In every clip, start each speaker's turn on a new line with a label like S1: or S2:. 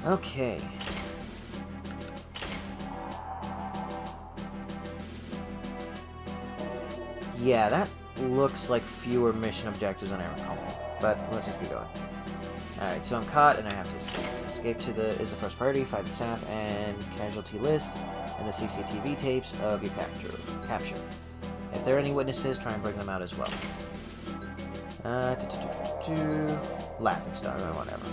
S1: Okay. Yeah, that looks like fewer mission objectives than I recall. But let's just keep going. Alright, so I'm caught and I have to escape. Escape to is the first priority. Find the staff and casualty list and the CCTV tapes of your capture. If there are any witnesses, try and bring them out as well. Laughing stock, whatever.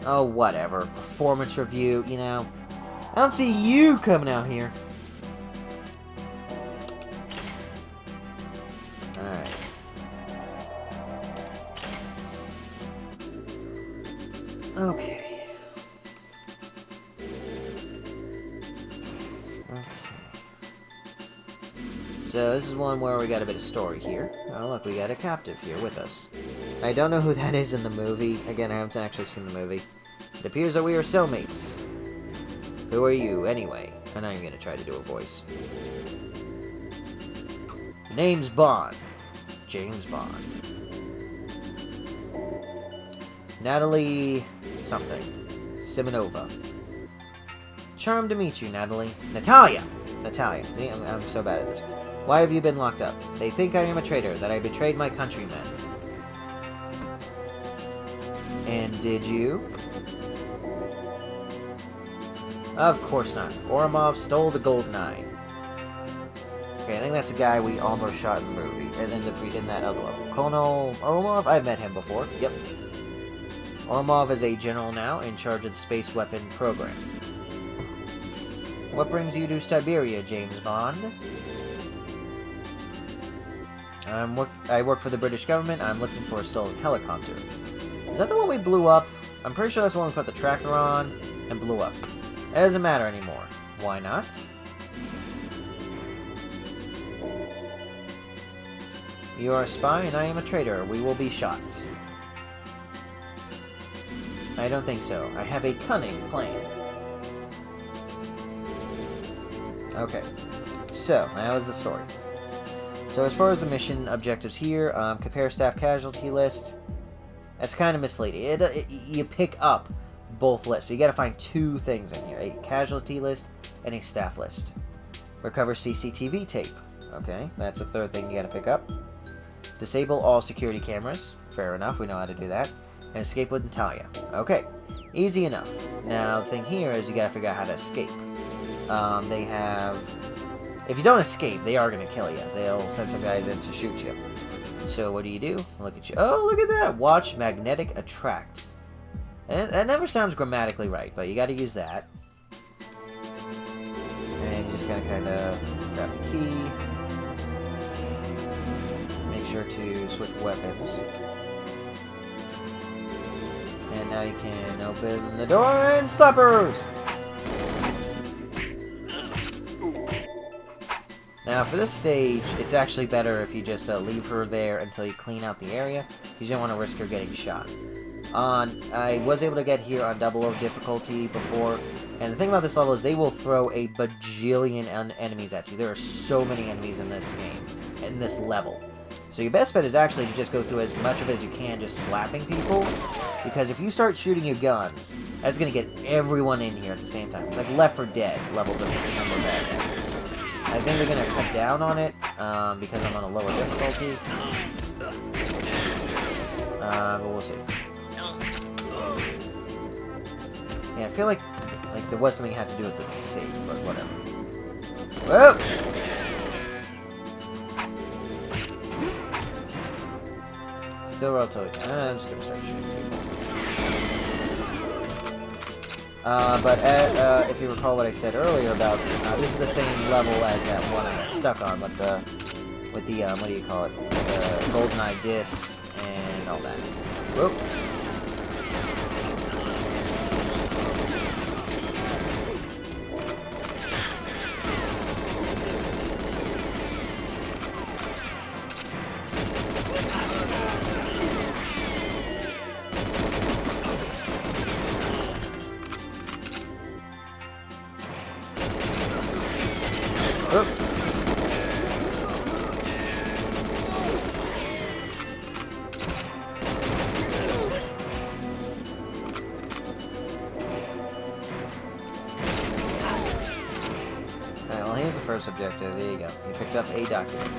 S1: Oh, whatever. Performance review, you know. I don't see you coming out here. Alright. Okay. So this is one where we got a bit of story here. Oh look, we got a captive here with us. I don't know who that is in the movie. Again, I haven't actually seen the movie. It appears that we are cellmates. Who are you, anyway? I'm not even gonna try to do a voice. Name's Bond. James Bond. Natalie... something. Simonova. Charmed to meet you, Natalie. Natalia! Natalia. I'm so bad at this. Why have you been locked up? They think I am a traitor, that I betrayed my countrymen. And did you? Of course not. Oramov stole the Golden Eye. Okay, I think that's the guy we almost shot in the movie, and in that other level. Colonel Oramov? I've met him before. Yep. Oramov is a general now, in charge of the space weapon program. What brings you to Siberia, James Bond? I work for the British government. I'm looking for a stolen helicopter. Is that the one we blew up? I'm pretty sure that's the one we put the tracker on and blew up. It doesn't matter anymore. Why not? You are a spy and I am a traitor. We will be shot. I don't think so. I have a cunning plan. Okay. So, that was the story. So as far as the mission objectives here, compare staff casualty list. That's kind of misleading. You pick up both lists. So you got to find two things in here. A casualty list and a staff list. Recover CCTV tape. Okay, that's a third thing you got to pick up. Disable all security cameras. Fair enough, we know how to do that. And escape with Natalia. Okay, easy enough. Now the thing here is you got to figure out how to escape. They have... If you don't escape, they are going to kill you. They'll send some guys in to shoot you. So what do? Look at you. Oh, look at that! Watch magnetic attract. And that never sounds grammatically right, but you got to use that. And you just got to kind of grab the key. Make sure to switch weapons. And now you can open the door and slappers! Now, for this stage, it's actually better if you just leave her there until you clean out the area. You don't want to risk her getting shot. I was able to get here on double O difficulty before, and the thing about this level is they will throw a bajillion enemies at you. There are so many enemies in this game, in this level. So your best bet is actually to just go through as much of it as you can, just slapping people, because if you start shooting your guns, that's going to get everyone in here at the same time. It's like Left 4 Dead levels of number of bad guys. I think they're going to cut down on it, because I'm on a lower difficulty. But we'll see. Yeah, I feel like there was something that had to do with the safe, but whatever. Whoa! Still relatively... I'm just going to start shooting people. But if you recall what I said earlier about, this is the same level as that one I got stuck on, with the what do you call it, the GoldenEye disc and all that. Whoop. Alright, well, here's the first objective. There you go. You picked up a document.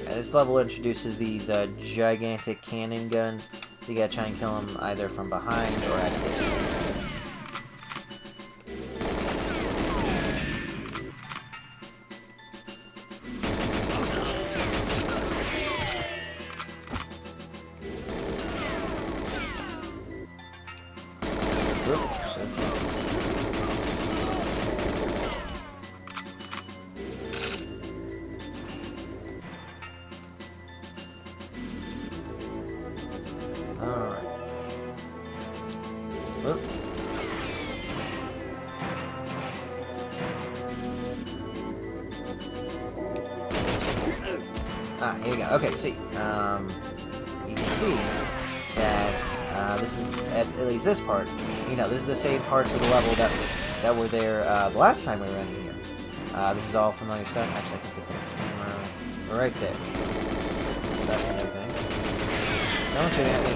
S1: This level introduces these gigantic cannon guns, so you gotta try and kill them either from behind or at a distance. Alright. Whoop. Ah, here we go. Okay, see. You can see that this is, at least this part, you know, this is the same parts of the level that were there the last time we were in here. This is all familiar stuff. Actually, I think they put it right there. That's a new thing. Don't shoot at me.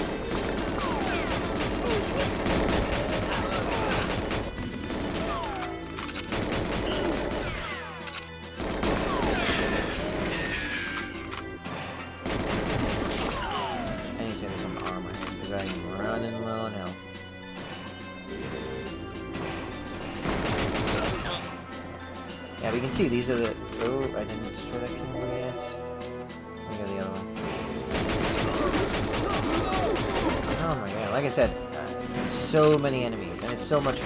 S1: I need to save me some armor here because I am running low on health. Yeah, we can see these are the. Oh, I didn't destroy that camera yet. Let me go the other one. Oh my god, like I said, so many enemies, and it's so much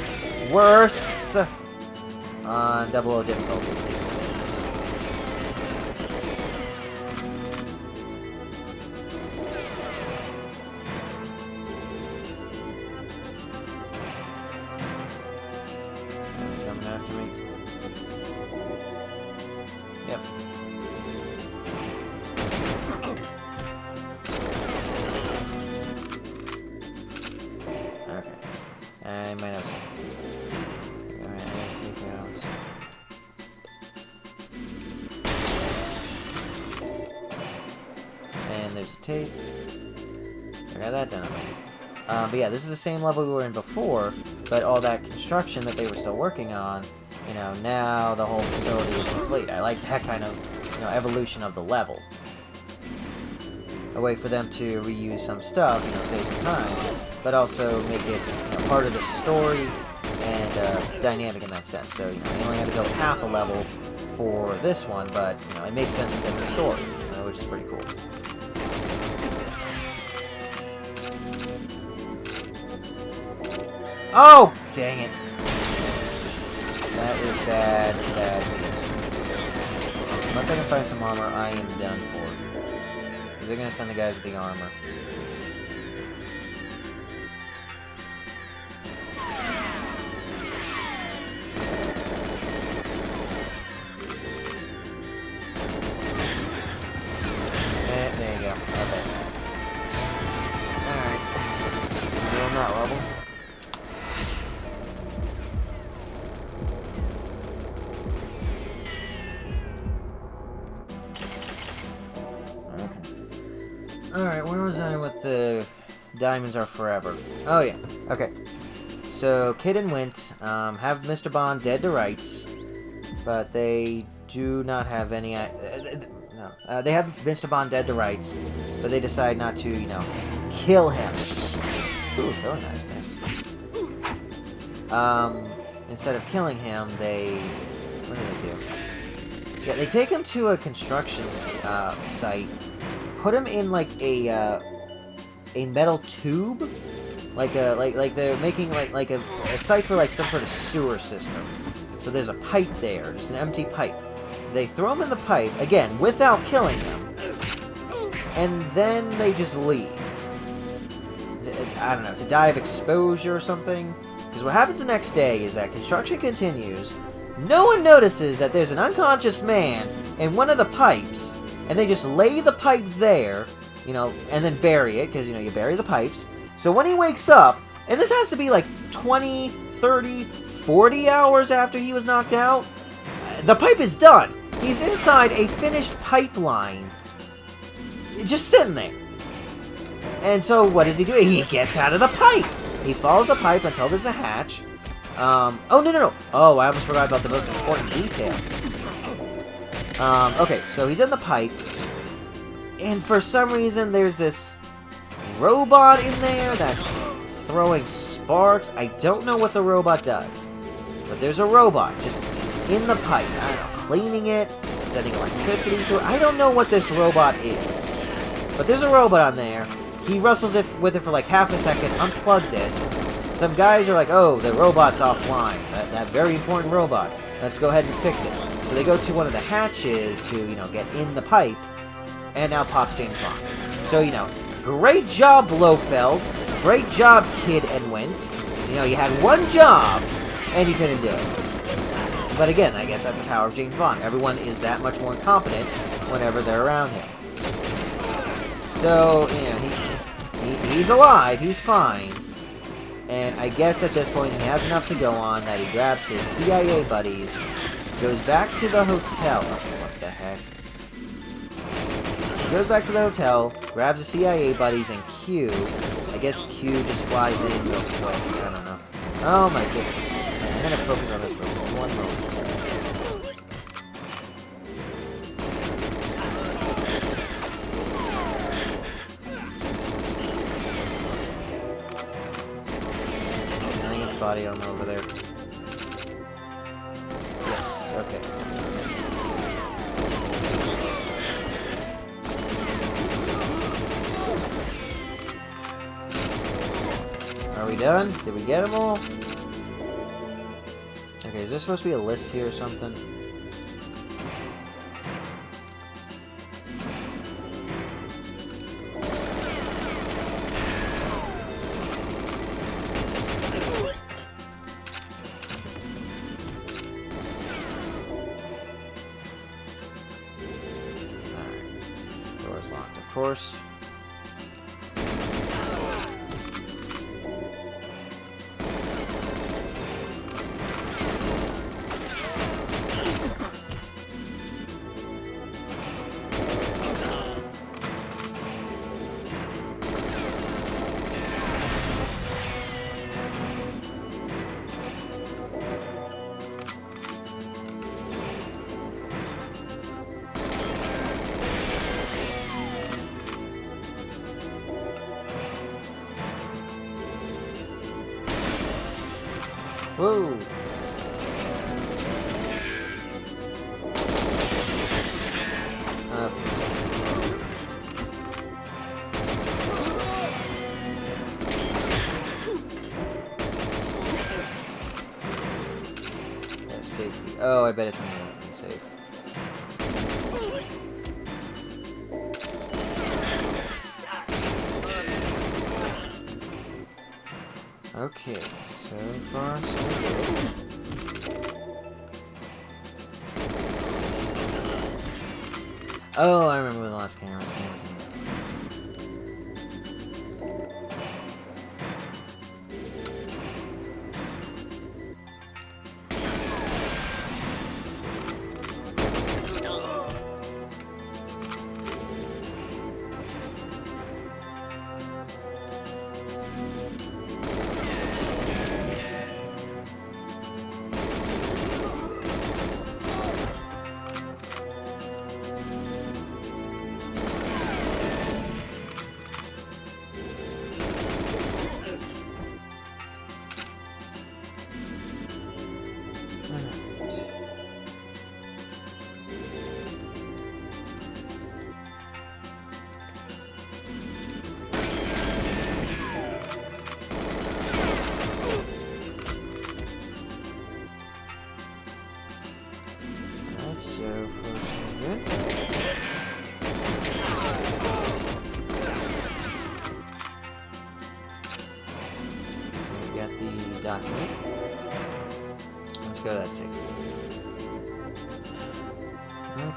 S1: worse on 00 difficulty. Coming after me. Yep. Okay. I might have some. Alright, I gotta take out. And there's a tape. I got that done at least. But yeah, this is the same level we were in before, but all that construction that they were still working on, you know, now the whole facility is complete. I like that kind of, you know, evolution of the level. A way for them to reuse some stuff, you know, save some time, but also make it, you know, part of the story and dynamic in that sense. So, you know, they only had to build half a level for this one, but, you know, it makes sense within the story, which is pretty cool. Oh, dang it. That is bad, bad news. Unless I can find some armor, I am done for. Because they're going to send the guys with the armor. And there you go. Okay. Alright. Doing that level. Alright, where was I with the Diamonds Are Forever? Oh yeah, okay. So, Kid and Wint have Mr. Bond dead to rights, but they do not have any... no, they have Mr. Bond dead to rights, but they decide not to, you know, kill him. Ooh, very nice, nice. Instead of killing him, they... What do they do? Yeah, they take him to a construction site, put him in like a metal tube, like they're making like a site for like some sort of sewer system. So there's a pipe there, just an empty pipe. They throw him in the pipe again without killing him, and then they just leave. I don't know, to die of exposure or something. Because what happens the next day is that construction continues. No one notices that there's an unconscious man in one of the pipes, and they just lay the pipe there, you know, and then bury it, because, you know, you bury the pipes. So when he wakes up, and this has to be like 20, 30, 40 hours after he was knocked out, the pipe is done. He's inside a finished pipeline, just sitting there. And so what does he do? He gets out of the pipe. He follows the pipe until there's a hatch. Oh, no. Oh, I almost forgot about the most important detail. Okay, so he's in the pipe. And for some reason, there's this robot in there that's throwing sparks. I don't know what the robot does. But there's a robot just in the pipe. I don't know, cleaning it, sending electricity through it. I don't know what this robot is. But there's a robot on there. He wrestles with it for like half a second, unplugs it. Some guys are like, oh, the robot's offline. That very important robot. Let's go ahead and fix it. So they go to one of the hatches to, you know, get in the pipe. And now pops James Bond. So, you know, great job, Blofeld. Great job, Kid and Wint. You know, you had one job, and you couldn't do it. But again, I guess that's the power of James Bond. Everyone is that much more competent whenever they're around him. So, you know, he's alive, he's fine. And I guess at this point he has enough to go on that he grabs his CIA buddies, goes back to the hotel. What the heck? He goes back to the hotel, grabs the CIA buddies, and Q. I guess Q just flies in real quick. I don't know. Oh my goodness. I'm gonna focus on this for one moment. Body on over there. Yes, okay. Are we done? Did we get them all? Okay, is there supposed to be a list here or something? Locked, of course. Whoa! Yeah, safety. Oh, I bet it's gonna be safe. Okay, so far so good. Oh, I remember when the last camera was in. document. Let's go to that safe. Okay.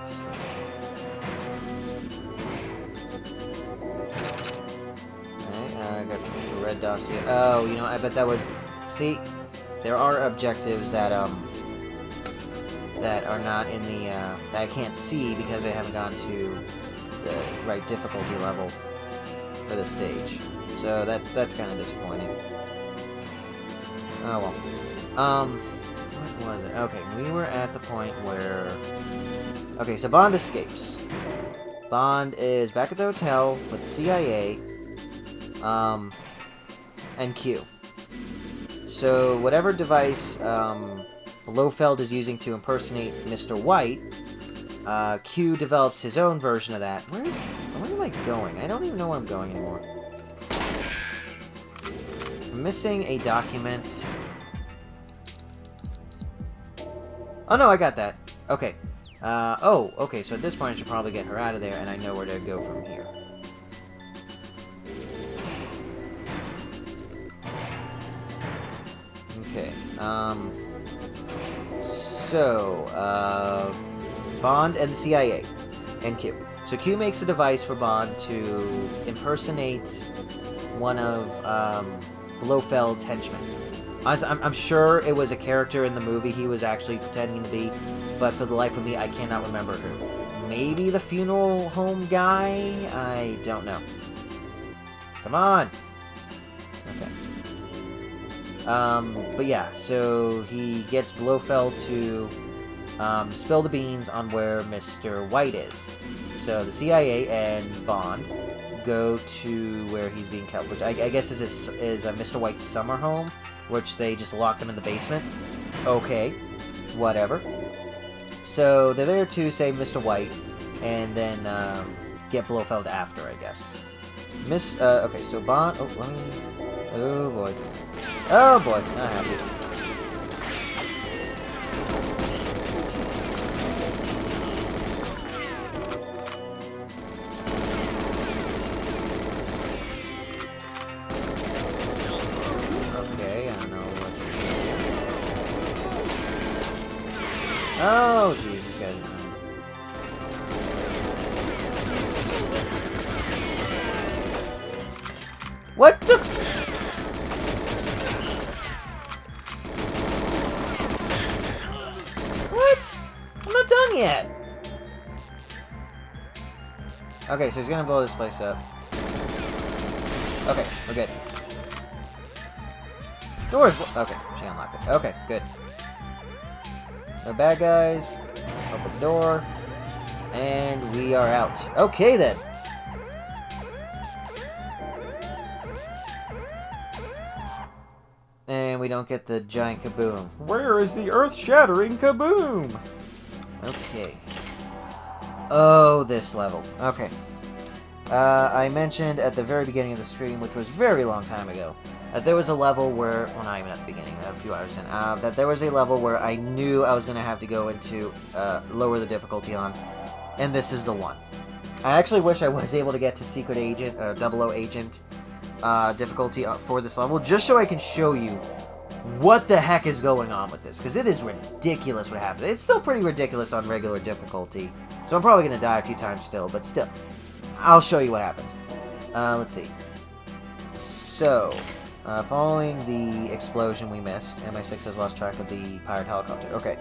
S1: I got the red dossier. Oh, you know, I bet that was... See, there are objectives that, that are not in the, that I can't see because I haven't gone to the right difficulty level for this stage. So that's kind of disappointing. Oh well. What was it? Okay, we were at the point where... Okay, so Bond escapes. Bond is back at the hotel with the CIA, and Q. So whatever device Blofeld is using to impersonate Mr. White, Q develops his own version of that. Where am I going? I don't even know where I'm going anymore. I'm missing a document. Oh no, I got that. Okay. Oh, okay, so at this point I should probably get her out of there, and I know where to go from here. Okay, Bond and the CIA, and Q. So Q makes a device for Bond to impersonate one of, Blofeld's henchmen. Honestly, I'm sure it was a character in the movie he was actually pretending to be, but for the life of me, I cannot remember who. Maybe the funeral home guy? I don't know. Come on! Okay. But yeah, so he gets Blofeld to spill the beans on where Mr. White is. So the CIA and Bond go to where he's being kept, which I guess is Mr. White's summer home, which they just locked him in the basement. Okay, whatever. So they're there to save Mr. White, and then get Blofeld after, I guess. Okay, so Bond... Oh, let me... Oh, boy. Oh, boy. Not happy. Okay, I don't know what you're doing. Oh, jeez, this guy's annoying. What the... What? I'm not done yet! Okay, so he's gonna blow this place up. Okay, we're good. Door's... Okay, she unlocked it. Okay, good. No bad guys. Open the door. And we are out. Okay, then. And we don't get the giant kaboom. Where is the earth-shattering kaboom? Okay. Oh, this level. Okay. I mentioned at the very beginning of the stream, which was a very long time ago, that there was a level where... Well, not even at the beginning, a few hours in. That there was a level where I knew I was going to have to go into... lower the difficulty on. And this is the one. I actually wish I was able to get to Secret Agent, 00 Agent... difficulty for this level, just so I can show you what the heck is going on with this, because it is ridiculous what happened. It's still pretty ridiculous on regular difficulty, so I'm probably going to die a few times still, but still, I'll show you what happens. Let's see. So, following the explosion we missed, MI6 has lost track of the pirate helicopter. Okay,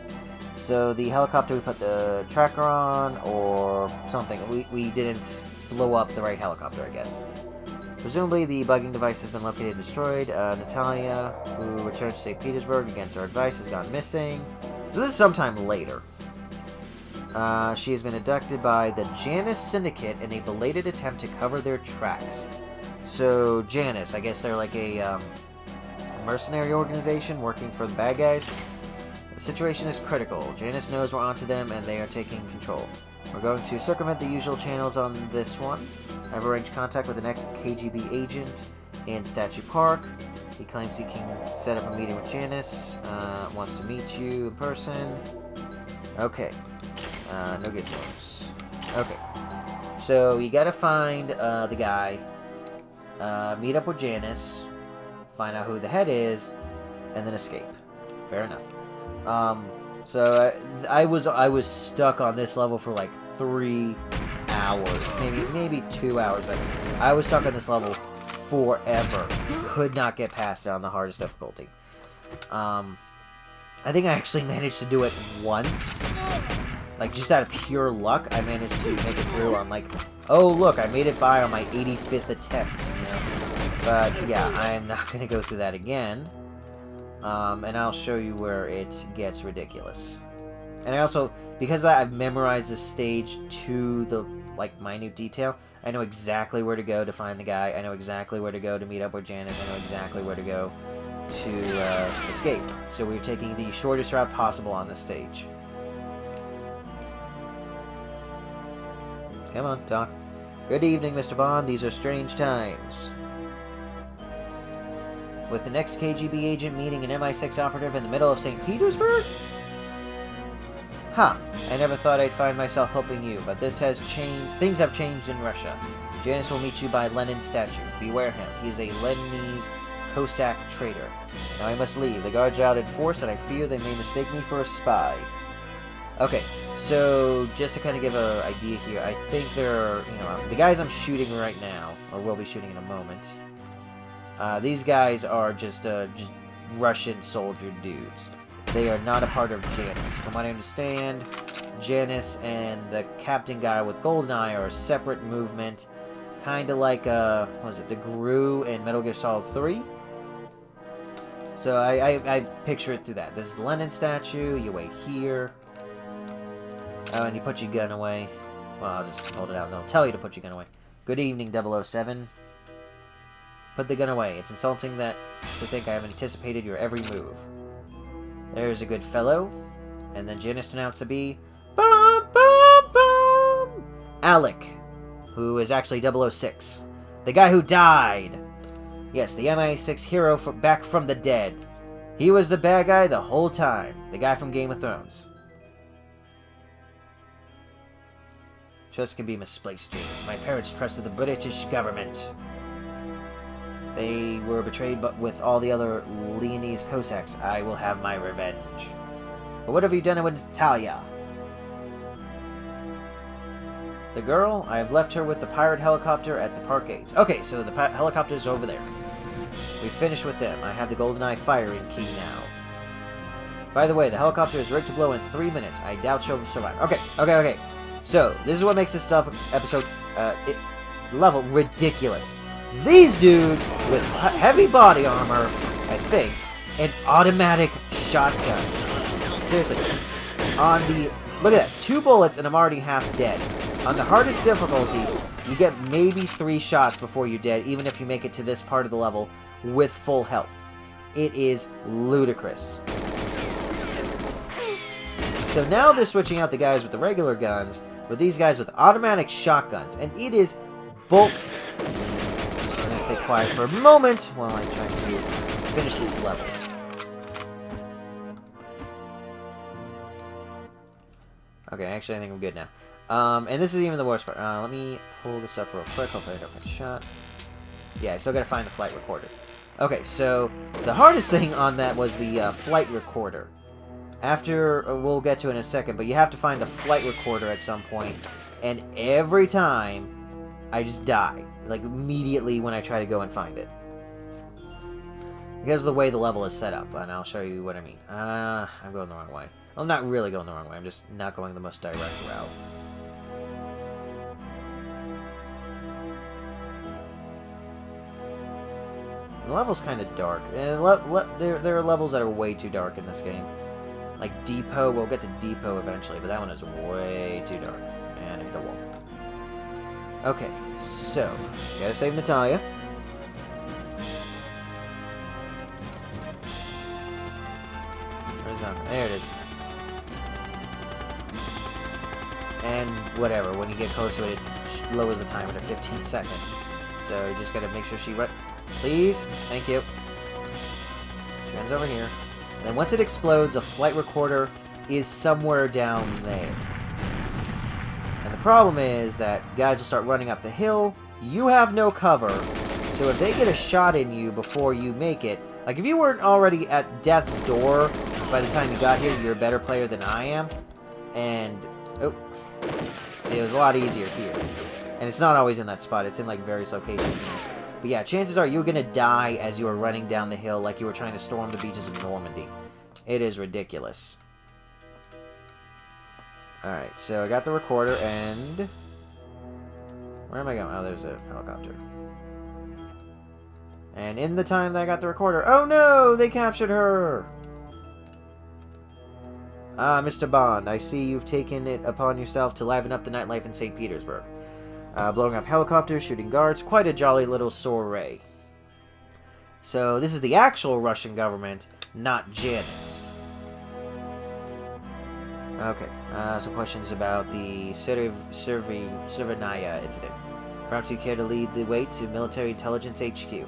S1: so the helicopter we put the tracker on, or something. We didn't blow up the right helicopter, I guess. Presumably, the bugging device has been located and destroyed. Natalia, who returned to St. Petersburg against our advice, has gone missing. So this is sometime later. She has been abducted by the Janus Syndicate in a belated attempt to cover their tracks. So, Janus, I guess they're like a mercenary organization working for the bad guys. The situation is critical. Janus knows we're onto them, and they are taking control. We're going to circumvent the usual channels on this one. I've arranged contact with the next KGB agent in Statue Park. He claims he can set up a meeting with Janus. Wants to meet you in person. Okay. No gizmos. Okay. So you gotta find the guy. Meet up with Janus. Find out who the head is. and then escape. Fair enough. So I was stuck on this level for like 3 hours, maybe 2 hours, but I was stuck on this level forever. Could not get past it on the hardest difficulty. I think I actually managed to do it once. Like, just out of pure luck, I managed to make it through on, like, oh, look, I made it by on my 85th attempt, you know? But, yeah, I'm not going to go through that again. And I'll show you where it gets ridiculous. And I also, because I've memorized this stage to the, like, minute detail, I know exactly where to go to find the guy. I know exactly where to go to meet up with Janice. I know exactly where to go to escape. So we're taking the shortest route possible on this stage. Come on, Doc. Good evening, Mr. Bond. These are strange times. With the next KGB agent meeting an MI6 operative in the middle of St. Petersburg? Huh. I never thought I'd find myself helping you, but this has changed. Things have changed in Russia. Janice will meet you by Lenin's statue. Beware him. He's a Leninese Cossack traitor. Now I must leave. The guards are out in force, and I fear they may mistake me for a spy. Okay, so just to kind of give an idea here, I think there are, the guys I'm shooting right now, or will be shooting in a moment. These guys are just Russian soldier dudes. They are not a part of Janice. From what I understand, Janice and the captain guy with GoldenEye are a separate movement. Kind of like, what was it, the GRU in Metal Gear Solid 3? So I picture it through that. This is the Lenin statue, you wait here. Oh, and you put your gun away. Well, I'll just hold it out and they'll tell you to put your gun away. Good evening, 007. Put the gun away. It's insulting to think I have anticipated your every move. There's a good fellow. And then Janice turned out to be... Bum, bum, bum! Alec, who is actually 006. The guy who died! Yes, the MI6 hero back from the dead. He was the bad guy the whole time. The guy from Game of Thrones. Trust can be misplaced, James. My parents trusted the British government. They were betrayed, but with all the other Leonese Cossacks, I will have my revenge. But what have you done with Natalia? The girl? I have left her with the pirate helicopter at the park gates. Okay, so the helicopter is over there. We finished with them. I have the GoldenEye firing key now. By the way, the helicopter is rigged to blow in 3 minutes. I doubt she'll survive. Okay. So, this is what makes this level ridiculous. These dudes with heavy body armor, I think, and automatic shotguns. Seriously. Look at that. 2 bullets and I'm already half dead. On the hardest difficulty, you get maybe 3 shots before you're dead, even if you make it to this part of the level with full health. It is ludicrous. So now they're switching out the guys with the regular guns with these guys with automatic shotguns, and it is I'm gonna stay quiet for a moment while I try to finish this level. Okay, actually I think I'm good now. And this is even the worst part. Let me pull this up real quick. Hopefully I don't get shot. Yeah, I still gotta find the flight recorder. Okay, so the hardest thing on that was the flight recorder. After, we'll get to it in a second, but you have to find the flight recorder at some point, and every time, I just die. Like, immediately when I try to go and find it. Because of the way the level is set up, and I'll show you what I mean. I'm going the wrong way. Well, I'm not really going the wrong way, I'm just not going the most direct route. The level's kind of dark. And there are levels that are way too dark in this game. Like Depot, we'll get to Depot eventually, but that one is way too dark. And I hit a wall. Okay, so, you gotta save Natalia. Where's that? There it is. And whatever, when you get close to it, it lowers the timer to 15 seconds. So you just gotta make sure she Please? Thank you. She runs over here. Then once it explodes, a flight recorder is somewhere down there. And the problem is that guys will start running up the hill. You have no cover. So if they get a shot in you before you make it, Like, if you weren't already at death's door by the time you got here, you're a better player than I am. And, oh, see, it was a lot easier here. And it's not always in that spot. It's in, like, various locations. But yeah, chances are you're going to die as you are running down the hill like you were trying to storm the beaches of Normandy. It is ridiculous. Alright, so I got the recorder, and... where am I going? Oh, there's a helicopter. And in the time that I got the recorder... oh no! They captured her! Ah, Mr. Bond, I see you've taken it upon yourself to liven up the nightlife in St. Petersburg. Blowing up helicopters, shooting guards, quite a jolly little soiree. So, this is the actual Russian government, not Janus. Okay, some questions about the Servinaya incident. Perhaps you care to lead the way to Military Intelligence HQ.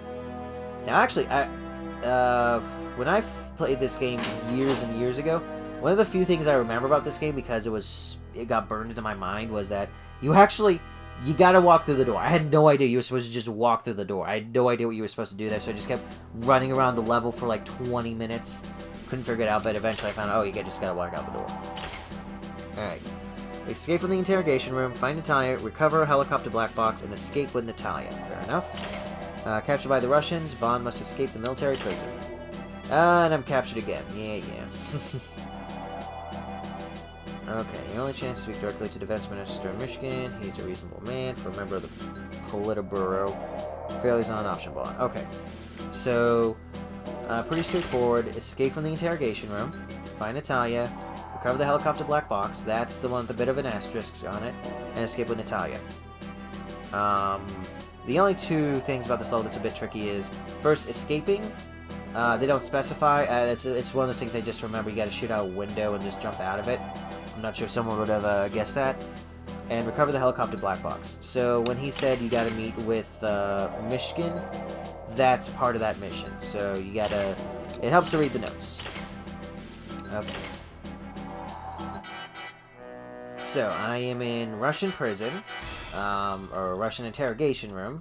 S1: Now, actually, when I played this game years and years ago, one of the few things I remember about this game, because it got burned into my mind, was that you gotta walk through the door. I had no idea you were supposed to just walk through the door. I had no idea what you were supposed to do there, so I just kept running around the level for like 20 minutes. Couldn't figure it out, but eventually I found out, oh, you just gotta walk out the door. Alright. Escape from the interrogation room, find Natalia, recover a helicopter black box, and escape with Natalia. Fair enough. Captured by the Russians, Bond must escape the military prison. And I'm captured again. Yeah. Okay, the only chance to speak directly to Defense Minister of Michigan. He's a reasonable man for a member of the Politburo. Failures on option bond. Okay, so pretty straightforward. Escape from the interrogation room. Find Natalia. Recover the helicopter black box. That's the one with a bit of an asterisk on it. And escape with Natalia. The only two things about this level that's a bit tricky is, first, escaping. They don't specify. It's one of those things I just remember. You gotta shoot out a window and just jump out of it. I'm not sure if someone would have guessed that. And recover the helicopter black box. So when he said you gotta meet with Michigan, that's part of that mission. So you gotta... it helps to read the notes. Okay. So, I am in Russian prison, or Russian interrogation room,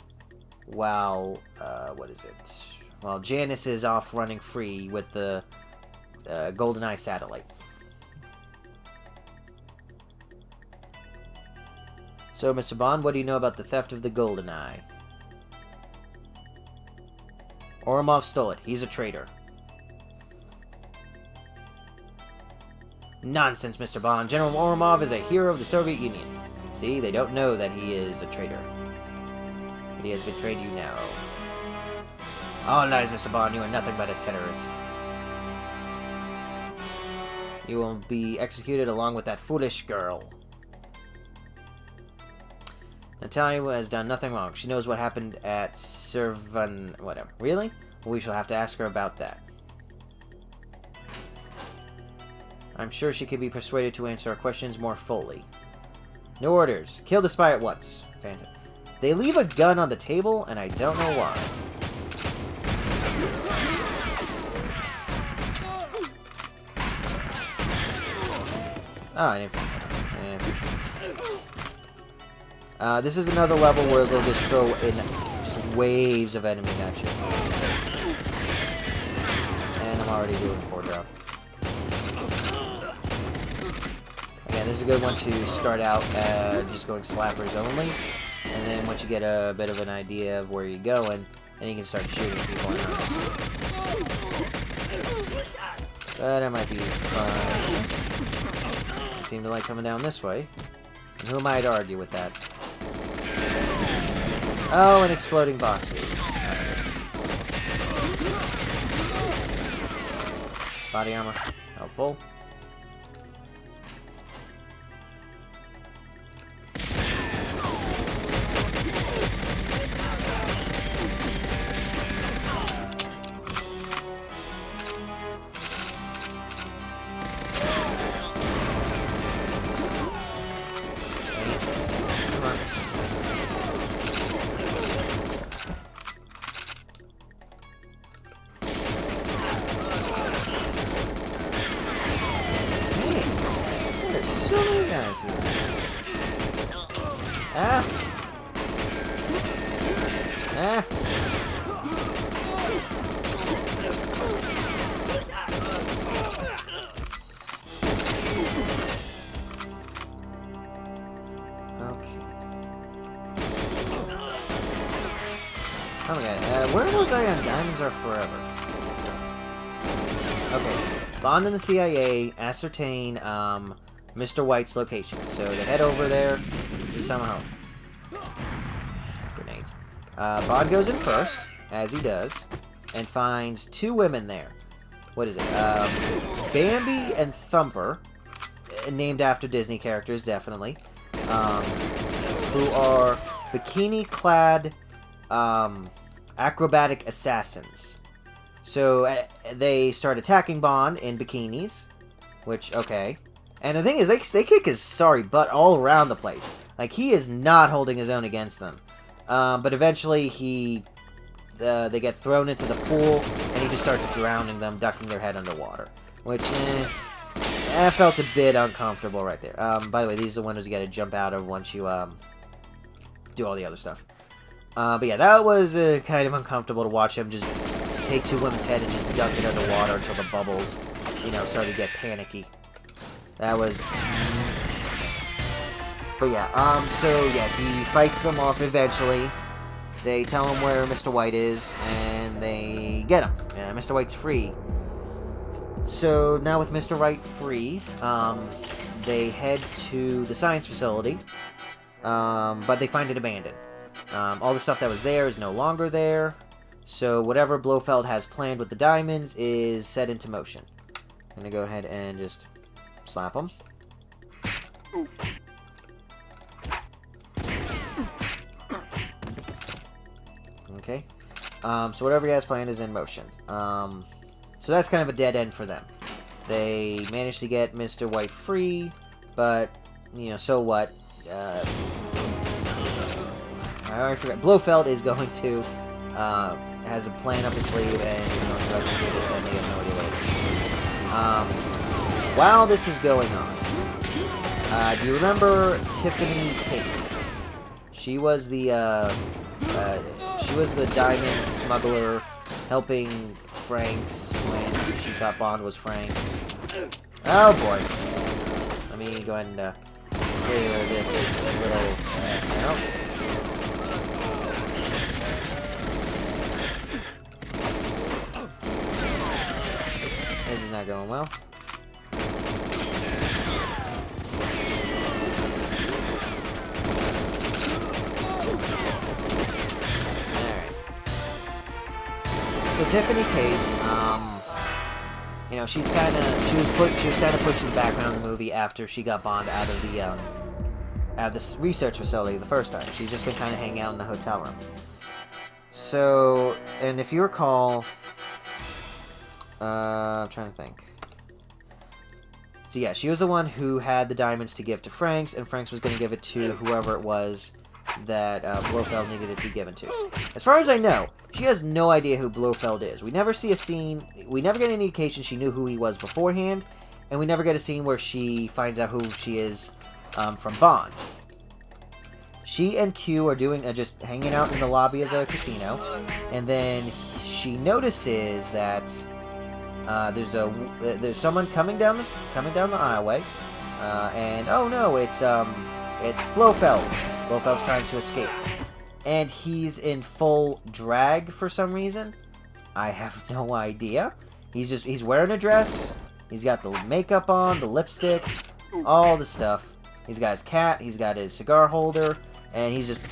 S1: while, what is it? While Janus is off running free with the GoldenEye satellite. So, Mr. Bond, what do you know about the theft of the GoldenEye? Ourumov stole it. He's a traitor. Nonsense, Mr. Bond. General Ourumov is a hero of the Soviet Union. See, they don't know that he is a traitor. But he has betrayed you now. All lies, Mr. Bond. You are nothing but a terrorist. You will be executed along with that foolish girl. Natalia has done nothing wrong. She knows what happened at whatever. Really? Well, we shall have to ask her about that. I'm sure she can be persuaded to answer our questions more fully. No orders. Kill the spy at once. Phantom. They leave a gun on the table, and I don't know why. Oh, I didn't this is another level where they'll just throw in just waves of enemies at you. And I'm already doing a poor job. Again, this is a good one to start out just going slappers only. And then once you get a bit of an idea of where you're going, then you can start shooting people around. But that might be fun. You seem to like coming down this way. And who am I to argue with that? Oh, and exploding boxes. Body armor. Helpful. Where was I on Diamonds Are Forever? Okay. Bond and the CIA ascertain Mr. White's location. So they head over there. He's on home. Grenades. Bond goes in first, as he does, and finds 2 women there. What is it? Bambi and Thumper, named after Disney characters, definitely, who are bikini-clad acrobatic assassins. So they start attacking Bond in bikinis, which, okay. And the thing is, they kick his sorry butt all around the place. Like, he is not holding his own against them. But eventually they get thrown into the pool, and he just starts drowning them, ducking their head underwater. Which, I felt a bit uncomfortable right there. By the way, these are the windows you gotta jump out of once you, do all the other stuff. But yeah, that was kind of uncomfortable to watch him just take 2 women's head and just dunk it underwater until the bubbles, you know, started to get panicky. That was... But yeah, so yeah, he fights them off eventually. They tell him where Mr. White is, and they get him. Yeah, Mr. White's free. So now with Mr. White free, they head to the science facility, but they find it abandoned. All the stuff that was there is no longer there, so whatever Blofeld has planned with the diamonds is set into motion. I'm gonna go ahead and just slap them. Okay. So whatever he has planned is in motion. So that's kind of a dead end for them. They managed to get Mr. White free, but, you know, so what? I already forgot. Blofeld is going to, has a plan up his sleeve, and is going to execute it, and they have no idea what it is. While this is going on, do you remember Tiffany Case? She was the diamond smuggler helping Franks when she thought Bond was Franks. Oh boy. Let me go ahead and clear this little mess out. This is not going well. So Tiffany Case, you know, she was kind of pushed to the background of the movie after she got Bond out of the research facility the first time. She's just been kind of hanging out in the hotel room. So, and if you recall, I'm trying to think. So yeah, she was the one who had the diamonds to give to Franks, and Franks was going to give it to whoever it was that Blofeld needed it to be given to. As far as I know, she has no idea who Blofeld is. We never see a scene, we never get any indication she knew who he was beforehand, and we never get a scene where she finds out who she is from Bond. She and Q are just hanging out in the lobby of the casino, and then she notices that there's someone coming down the aisleway, and oh no, it's Blofeld. Blofeld's trying to escape. And he's in full drag for some reason. I have no idea. He's wearing a dress. He's got the makeup on, the lipstick, all the stuff. He's got his cat, he's got his cigar holder, and he's just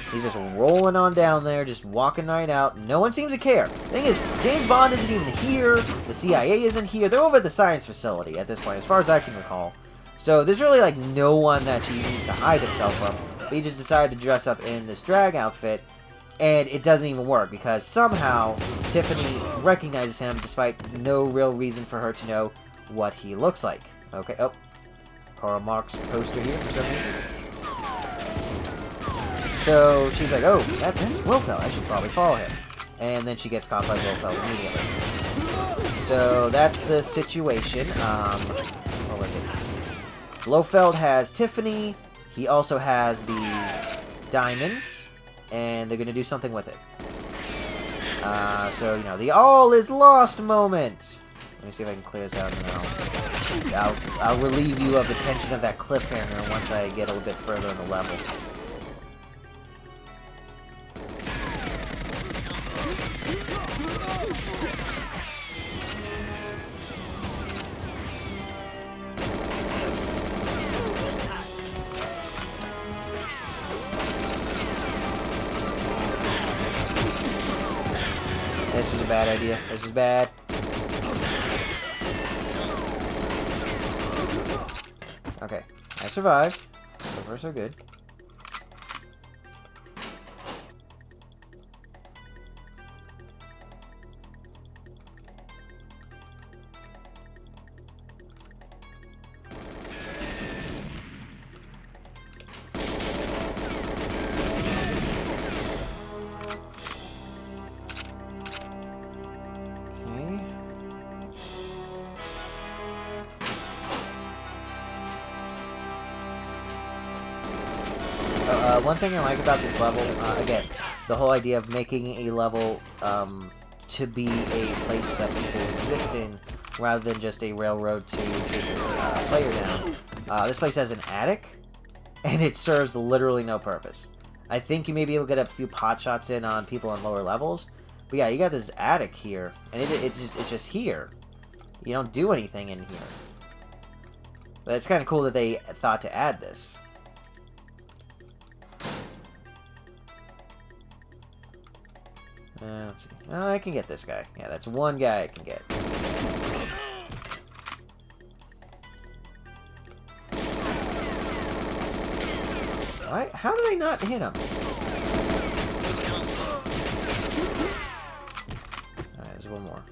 S1: rolling on down there, just walking right out. No one seems to care. The thing is, James Bond isn't even here. The CIA isn't here. They're over at the science facility at this point, as far as I can recall. So there's really like no one that she needs to hide himself from. But he just decided to dress up in this drag outfit, and it doesn't even work because somehow Tiffany recognizes him despite no real reason for her to know what he looks like. Okay, oh, Karl Marx poster here for some reason. So she's like, oh, that's Blofeld. I should probably follow him. And then she gets caught by Blofeld immediately. So that's the situation. What was it? Blofeld has Tiffany. He also has the diamonds, and they're going to do something with it. So, you know, the all is lost moment. Let me see if I can clear this out, and then I'll relieve you of the tension of that cliffhanger once I get a little bit further in the level. This was a bad idea. This is bad. Okay, I survived. So far, so good. One thing I like about this level, again, the whole idea of making a level to be a place that people exist in, rather than just a railroad to take your player down. This place has an attic, and it serves literally no purpose. I think you may be able to get a few pot shots in on people on lower levels, but yeah, you got this attic here, and it's just here. You don't do anything in here. But it's kind of cool that they thought to add this. Let's see. Oh, I can get this guy. Yeah, that's one guy I can get. Why? How did I not hit him? Alright, there's one more.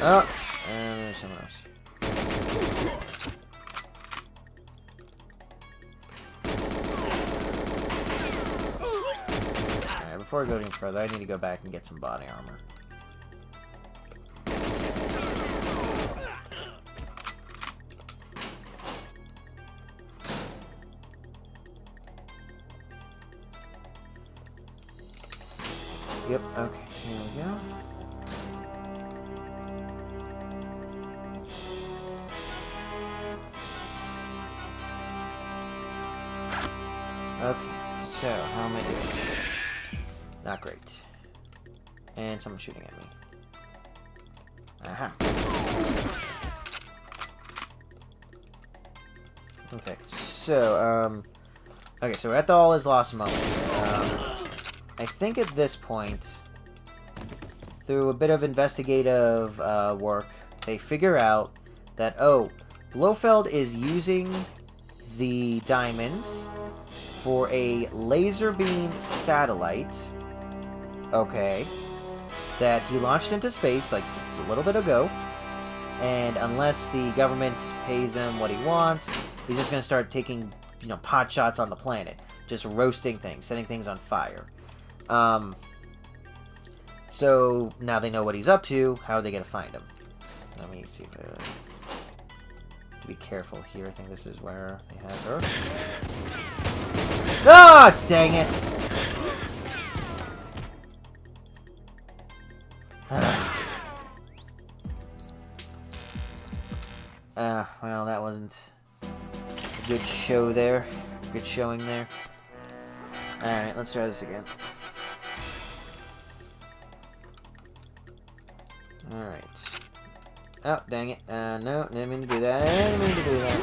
S1: Oh! And there's someone else. Before I go any further, I need to go back and get some body armor. Yep, okay, here we go. Okay, so how am I doing? Not great. And someone's shooting at me. Aha. Okay, so, okay, so we're at the all is lost moment. I think at this point, through a bit of investigative work, they figure out that, oh, Blofeld is using the diamonds for a laser beam satellite. Okay, that he launched into space like a little bit ago, and unless the government pays him what he wants, he's just gonna start taking, you know, pot shots on the planet, just roasting things, setting things on fire. So now they know what he's up to. How are they gonna find him? Let me see. To be careful here. I think this is where they have her. Ah, dang it! Well, that wasn't a good show there. Good showing there. Alright, let's try this again. Alright. Oh, dang it. No, didn't mean to do that. Didn't mean to do that.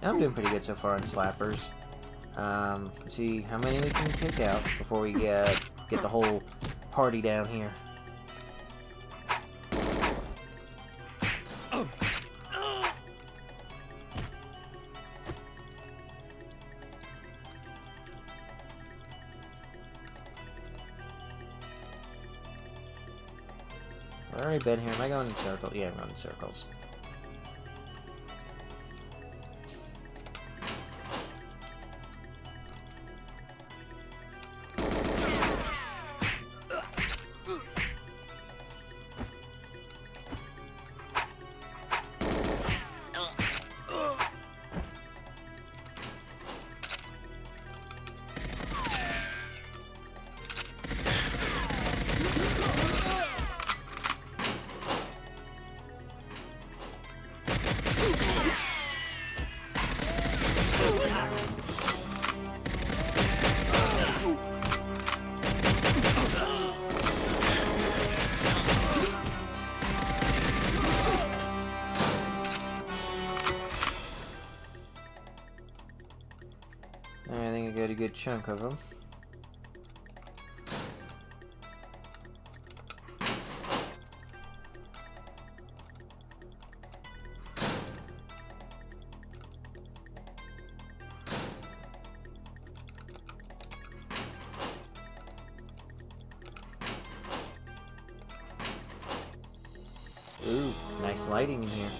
S1: I'm doing pretty good so far on slappers. Let's see how many we can take out before we get the whole party down here. I've already been here. Am I going in circles? Yeah, I'm going in circles. I think I got a good chunk of them. Ooh, nice lighting in here.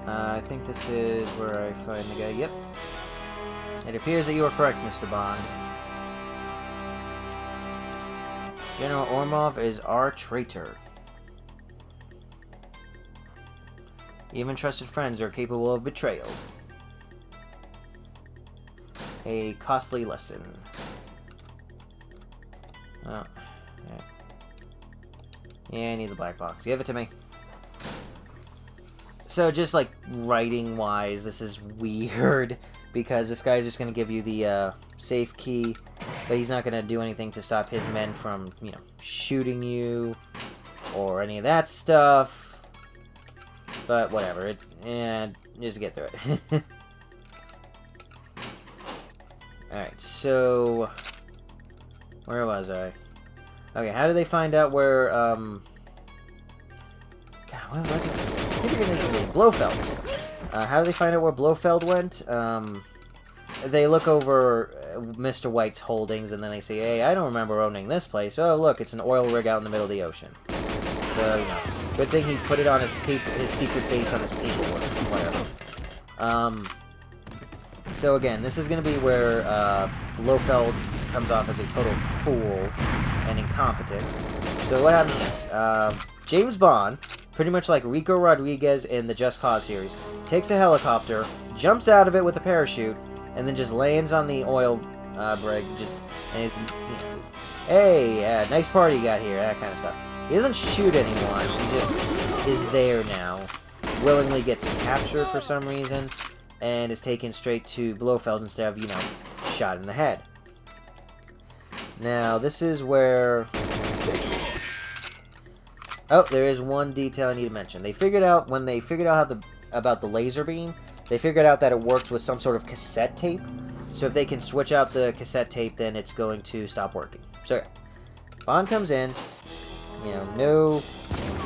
S1: I think this is where I find the guy. Yep. It appears that you are correct, Mr. Bond. General Ormov is our traitor. Even trusted friends are capable of betrayal. A costly lesson. Oh, yeah, I need the black box. Give it to me. So just like writing-wise, this is weird because this guy's just going to give you the safe key, but he's not going to do anything to stop his men from, you know, shooting you or any of that stuff. But whatever, and just get through it. Alright, so where was I? Okay, how do they find out where, God, what I forget his name. Blofeld. How do they find out where Blofeld went? They look over Mr. White's holdings, and then they say, hey, I don't remember owning this place. Oh, look, it's an oil rig out in the middle of the ocean. So, you know, good thing he put it on his secret base on his paperwork. Whatever. So again, this is going to be where Blofeld comes off as a total fool and incompetent. So what happens next? James Bond, pretty much like Rico Rodriguez in the Just Cause series, takes a helicopter, jumps out of it with a parachute, and then just lands on the oil brig. And, you know, hey, nice party you got here, that kind of stuff. He doesn't shoot anyone, he just is there now. Willingly gets captured for some reason, and is taken straight to Blofeld instead of, you know, shot in the head. Now, this is where... Let's see. Oh, there is one detail I need to mention. They figured out, when they figured out about the laser beam, they figured out that it works with some sort of cassette tape. So if they can switch out the cassette tape, then it's going to stop working. So, yeah. Bond comes in, you know,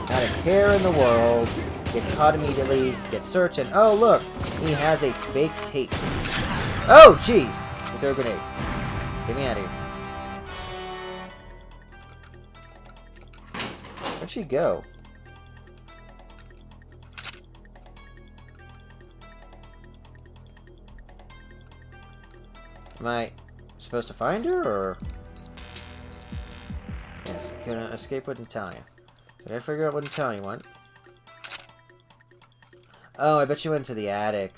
S1: not a care in the world, gets caught immediately, gets searched, and oh, look, he has a fake tape. Oh, jeez! He threw a grenade. Get me out of here. Where'd she go? Am I supposed to find her, or...? Yes, escape wouldn't tell you. Did I figure out wouldn't tell you went? Oh, I bet you went to the attic.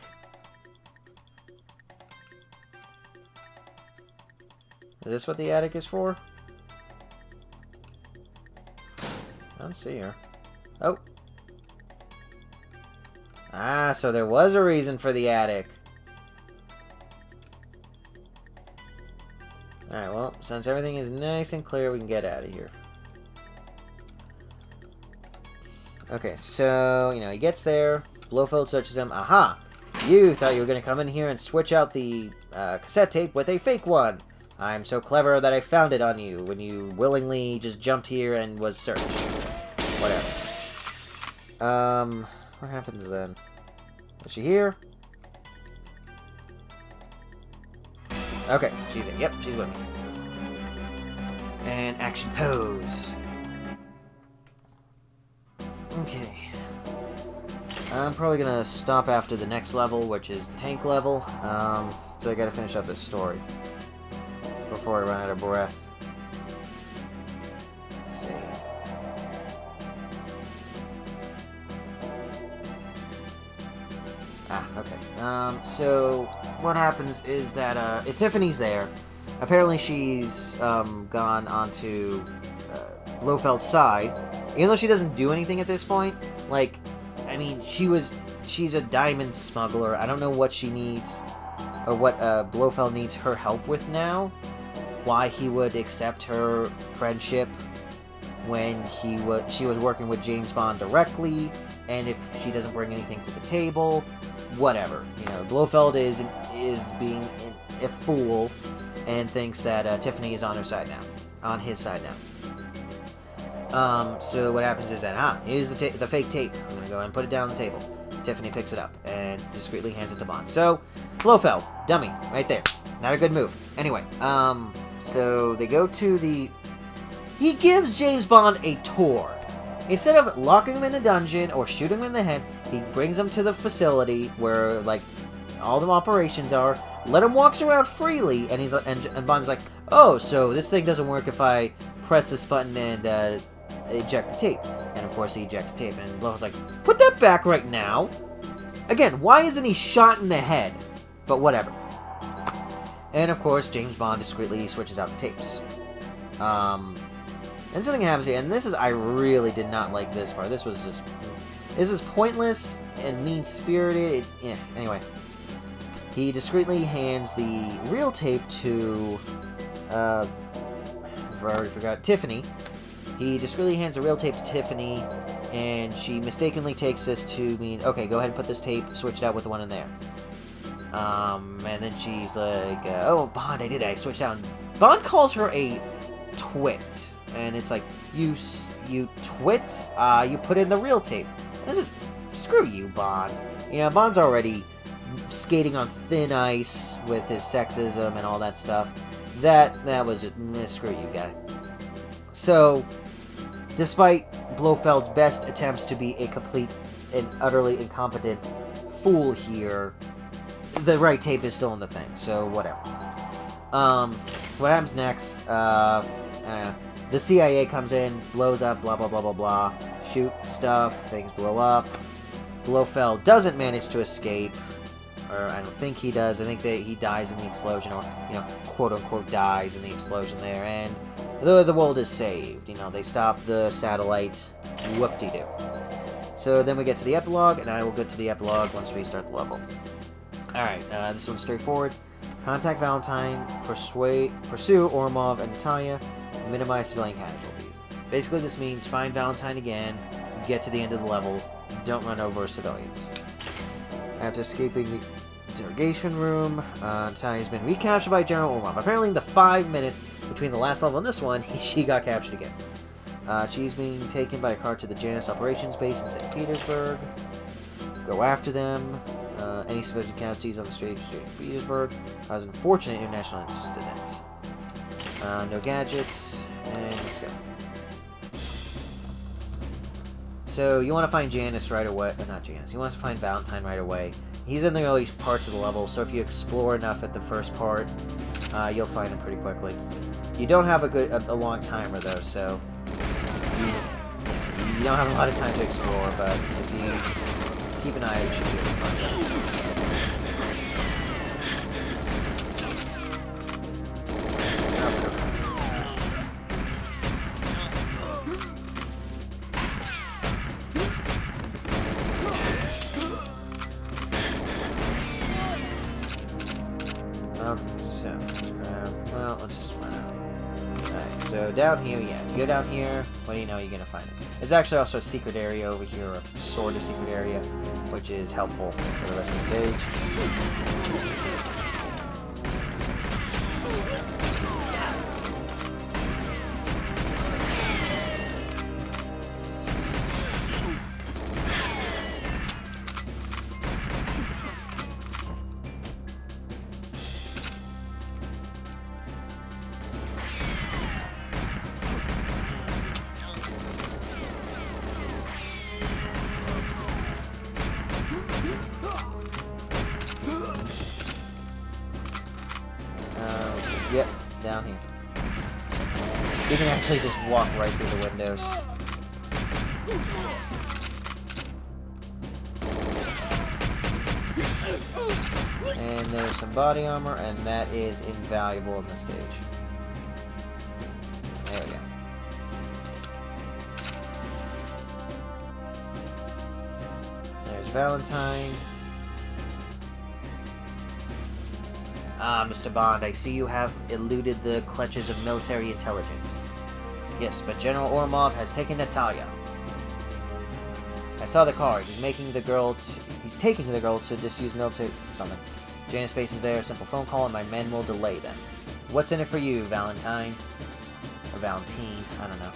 S1: Is this what the attic is for? I don't see her. Oh. Ah, so there was a reason for the attic. Alright, well, since everything is nice and clear, we can get out of here. Okay, so, you know, he gets there. Blofeld searches him. Aha! You thought you were going to come in here and switch out the cassette tape with a fake one. I'm so clever that I found it on you when you willingly just jumped here and was searched. Whatever. What happens then? Is she here? Okay, she's in. Yep, she's with me. And action pose. Okay. I'm probably gonna stop after the next level, which is the tank level. So I gotta finish up this story before I run out of breath. Let's see. Okay. So what happens is that Tiffany's there. Apparently she's gone onto Blofeld's side, even though she doesn't do anything at this point. Like, I mean, she's a diamond smuggler. I don't know what she needs, or what Blofeld needs her help with now. Why he would accept her friendship when she was working with James Bond directly, and if she doesn't bring anything to the table, whatever. You know, Blofeld is being a fool and thinks that Tiffany is on her side now, on his side now. So what happens is that, here's the fake tape. I'm gonna go ahead and put it down on the table. Tiffany picks it up and discreetly hands it to Bond. So, Blofeld, dummy, right there. Not a good move. Anyway, so they go to the... He gives James Bond a tour. Instead of locking him in the dungeon or shooting him in the head, he brings him to the facility where, like, all the operations are. Let him walk around freely, and and Bond's like, oh, so this thing doesn't work if I press this button and eject the tape. And of course he ejects the tape, and Blofeld's like, put that back right now. Again, why isn't he shot in the head? But whatever. And of course James Bond discreetly switches out the tapes. And something happens here, and I really did not like this part. This is pointless and mean-spirited. Yeah, anyway. He discreetly hands the real tape to, I already forgot, Tiffany. He discreetly hands the real tape to Tiffany, and she mistakenly takes this to mean, okay, go ahead and put this tape, switch it out with the one in there. And then she's like, oh, Bond, I switched out. Bond calls her a twit, and it's like, you twit? You put in the real tape. And just, screw you, Bond. You know, Bond's already skating on thin ice with his sexism and all that stuff. That was just, screw you, guy. So, despite Blofeld's best attempts to be a complete and utterly incompetent fool here, the right tape is still in the thing, so whatever. What happens next? The CIA comes in, blows up, blah blah blah blah blah, shoot stuff, things blow up. Blofeld doesn't manage to escape, or I don't think he does. I think that he dies in the explosion, or, you know, quote unquote dies in the explosion there, and the world is saved. You know, they stop the satellite. Whoop-de-doo. So then we get to the epilogue, and I will get to the epilogue once we start the level. Alright, this one's straightforward. Contact Valentine, pursue Ormov and Natalia, minimize civilian casualties. Basically, this means find Valentine again, get to the end of the level, don't run over civilians. After escaping the interrogation room, Natalia's been recaptured by General Ormov. Apparently in the 5 minutes between the last level and this one, she got captured again. She's being taken by a car to the Janus operations base in St. Petersburg. Go after them. Any civilian casualties on the street of St. Petersburg cause an unfortunate international incident. No gadgets, and let's go. So you want to find Janus right away, not Janus, you want to find Valentine right away. He's in the early parts of the level, so if you explore enough at the first part, you'll find him pretty quickly. You don't have a long timer though, so you don't have a lot of time to explore, but if you keep an eye out, you should be able to find him. So down here, yeah, if you go down here, what do you know, you're going to find it. There's actually also a secret area over here, a sort of secret area, which is helpful for the rest of the stage. Yep, down here. So you can actually just walk right through the windows. And there's some body armor, and that is invaluable in this stage. There we go. There's Valentine. Ah, Mr. Bond, I see you have eluded the clutches of military intelligence. Yes, but General Ormov has taken Natalia. I saw the car. He's taking the girl to disuse military something. Janus Space is there, a simple phone call, and my men will delay them. What's in it for you, Valentine? Or Valentine, I don't know.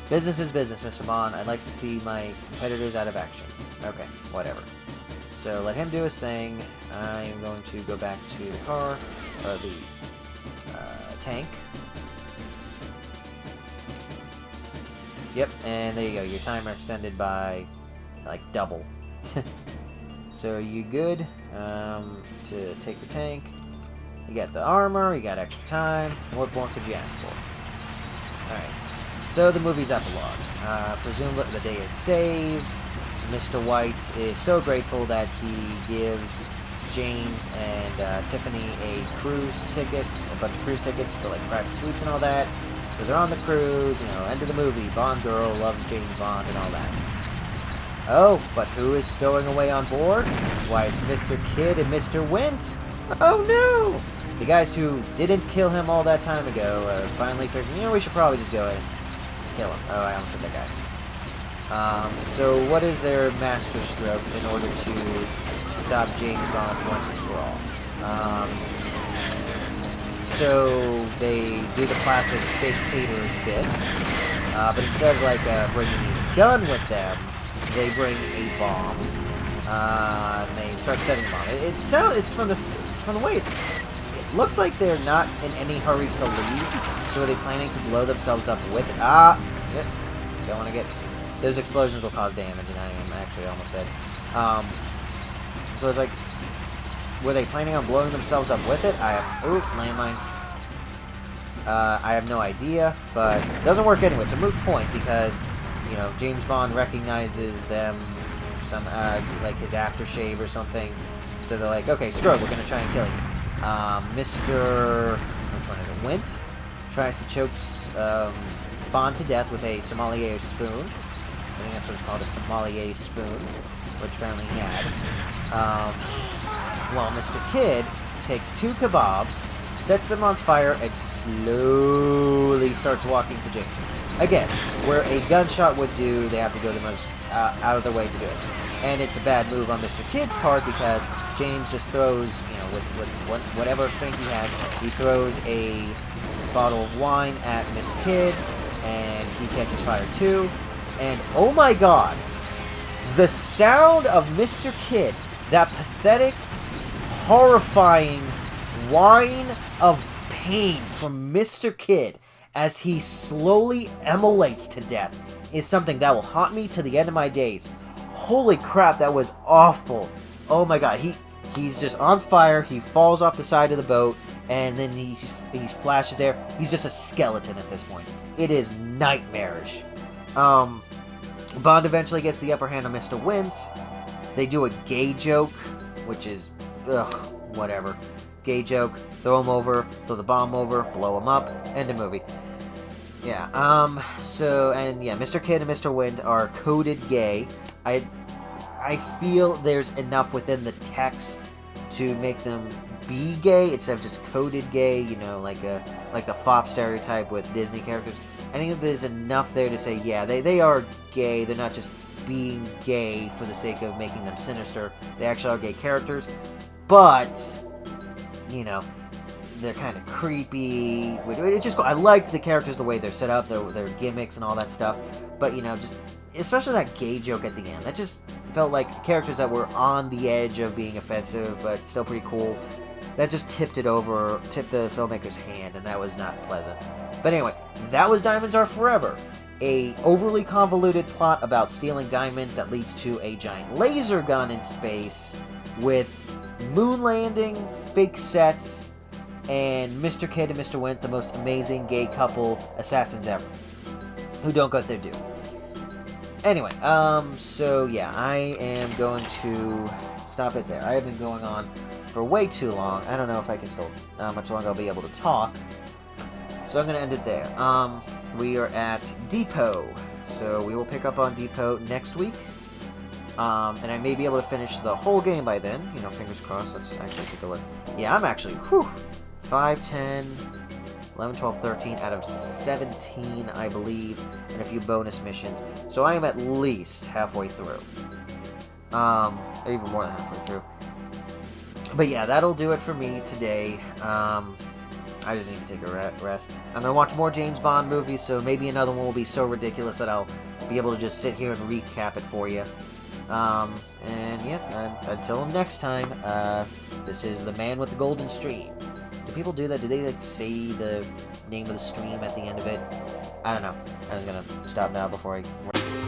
S1: Business is business, Mr. Bond. I'd like to see my competitors out of action. Okay, whatever. So let him do his thing. I am going to go back to the car, or the tank. Yep, and there you go. Your timer extended by like double. So you good to take the tank. You got the armor, you got extra time. What more could you ask for? Alright, so the movie's epilogue. Presumably the day is saved. Mr. White is so grateful that he gives James and Tiffany a cruise ticket, a bunch of cruise tickets for like private suites and all that. So they're on the cruise, you know, end of the movie. Bond girl loves James Bond and all that. Oh, but who is stowing away on board? Why, it's Mr. Kidd and Mr. Wint. Oh no! The guys who didn't kill him all that time ago finally figured, you know, we should probably just go ahead and kill him. Oh, I almost said that guy. So what is their master stroke in order to stop James Bond once and for all? So they do the classic fake caterers bit, but instead of like bringing a gun with them, they bring a bomb, and they start setting the bomb. It's from the way it looks like they're not in any hurry to leave. So are they planning to blow themselves up with it? Yep. Don't want to get those explosions will cause damage, and I am actually almost dead. So it's like, were they planning on blowing themselves up with it? Landmines. I have no idea, but it doesn't work anyway. It's a moot point because, you know, James Bond recognizes them, like his aftershave or something. So they're like, okay, screw it, we're gonna try and kill you. Which one is it? Wint tries to choke Bond to death with a sommelier spoon. I think that's what it's called, a sommelier spoon, which apparently he had. Well, Mr. Kidd takes 2 kebabs, sets them on fire, and slowly starts walking to James. Again, where a gunshot would do, they have to go the most out of their way to do it. And it's a bad move on Mr. Kidd's part because James just throws, you know, with whatever strength he has, he throws a bottle of wine at Mr. Kidd, and he catches fire too. And oh my god, the sound of Mr. Kidd, that pathetic, horrifying whine of pain from Mr. Kidd as he slowly immolates to death, is something that will haunt me to the end of my days. Holy crap, that was awful. Oh my god, he's just on fire, he falls off the side of the boat, and then he splashes there. He's just a skeleton at this point. It is nightmarish. Bond eventually gets the upper hand on Mr. Wint. They do a gay joke, which is, whatever. Gay joke, throw him over, throw the bomb over, blow him up, end of movie. Yeah, Mr. Kidd and Mr. Wint are coded gay. I feel there's enough within the text to make them be gay instead of just coded gay, you know, like the fop stereotype with Disney characters. I think there's enough there to say, yeah, they are gay. They're not just being gay for the sake of making them sinister. They actually are gay characters, but, you know, they're kind of creepy. It's just, I like the characters, the way they're set up, their gimmicks and all that stuff. But, you know, just especially that gay joke at the end, that just felt like characters that were on the edge of being offensive, but still pretty cool. That just tipped the filmmaker's hand, and that was not pleasant. But anyway, that was Diamonds Are Forever, a overly convoluted plot about stealing diamonds that leads to a giant laser gun in space with moon landing, fake sets, and Mr. Kid and Mr. Wint, the most amazing gay couple assassins ever, who don't get their due. Anyway, so yeah, I am going to stop it there. I have been going on for way too long. I don't know if I can still, how much longer I'll be able to talk. So I'm going to end it there. We are at Depot. So we will pick up on Depot next week. And I may be able to finish the whole game by then. You know, fingers crossed. Let's actually take a look. Yeah, I'm actually, 5, 10, 11, 12, 13 out of 17, I believe, and a few bonus missions. So I am at least halfway through. Even more than halfway through. But yeah, that'll do it for me today. I just need to take a rest. I'm going to watch more James Bond movies, so maybe another one will be so ridiculous that I'll be able to just sit here and recap it for you. And yeah, until next time, this is the Man with the Golden Stream. Do people do that? Do they, like, say the name of the stream at the end of it? I don't know. I'm just gonna stop now before I...